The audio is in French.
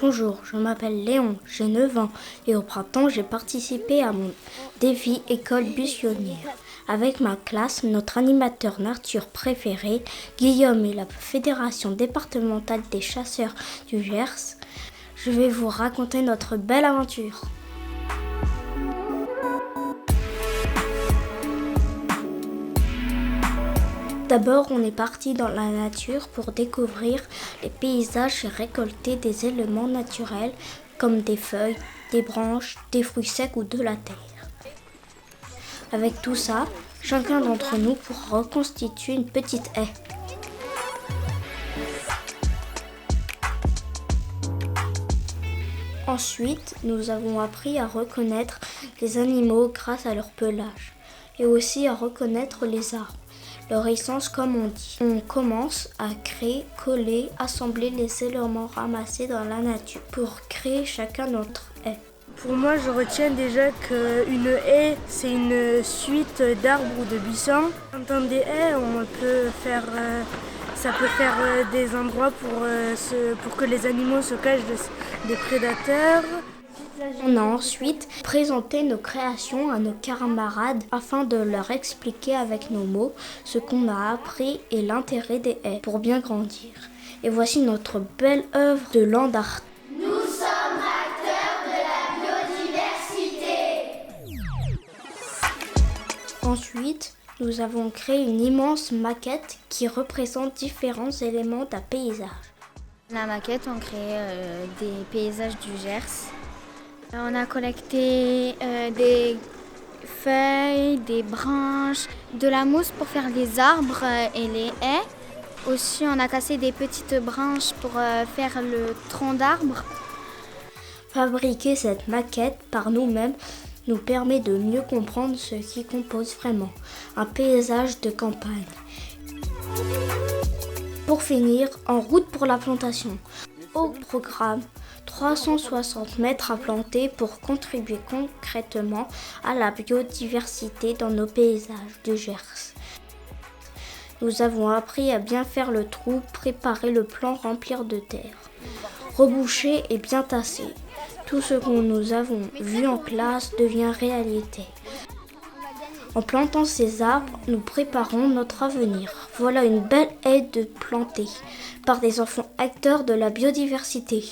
Bonjour, je m'appelle Léon, j'ai 9 ans et au printemps j'ai participé à mon défi école buissonnière. Avec ma classe, notre animateur nature préféré, Guillaume et la Fédération départementale des chasseurs du Gers, je vais vous raconter notre belle aventure. D'abord, on est parti dans la nature pour découvrir les paysages et récolter des éléments naturels comme des feuilles, des branches, des fruits secs ou de la terre. Avec tout ça, chacun d'entre nous pourra reconstituer une petite haie. Ensuite, nous avons appris à reconnaître les animaux grâce à leur pelage et aussi à reconnaître les arbres, leur essence comme on dit. On commence à créer, coller, assembler les éléments ramassés dans la nature pour créer chacun notre haie. Pour moi, je retiens déjà qu'une haie, c'est une suite d'arbres ou de buissons. Dans des haies, ça peut faire des endroits pour que les animaux se cachent des prédateurs. On a ensuite présenté nos créations à nos camarades afin de leur expliquer avec nos mots ce qu'on a appris et l'intérêt des haies pour bien grandir. Et voici notre belle œuvre de land art. Nous sommes acteurs de la biodiversité. Ensuite, nous avons créé une immense maquette qui représente différents éléments d'un paysage. La maquette, on crée des paysages du Gers. On a collecté des feuilles, des branches, de la mousse pour faire les arbres et les haies. Aussi, on a cassé des petites branches pour faire le tronc d'arbre. Fabriquer cette maquette par nous-mêmes nous permet de mieux comprendre ce qui compose vraiment un paysage de campagne. Pour finir, en route pour la plantation. Au programme, 360 mètres à planter pour contribuer concrètement à la biodiversité dans nos paysages du Gers. Nous avons appris à bien faire le trou, préparer le plan, remplir de terre, reboucher et bien tasser. Tout ce que nous avons vu en classe devient réalité. En plantant ces arbres, nous préparons notre avenir. Voilà une belle haie de plantée par des enfants acteurs de la biodiversité.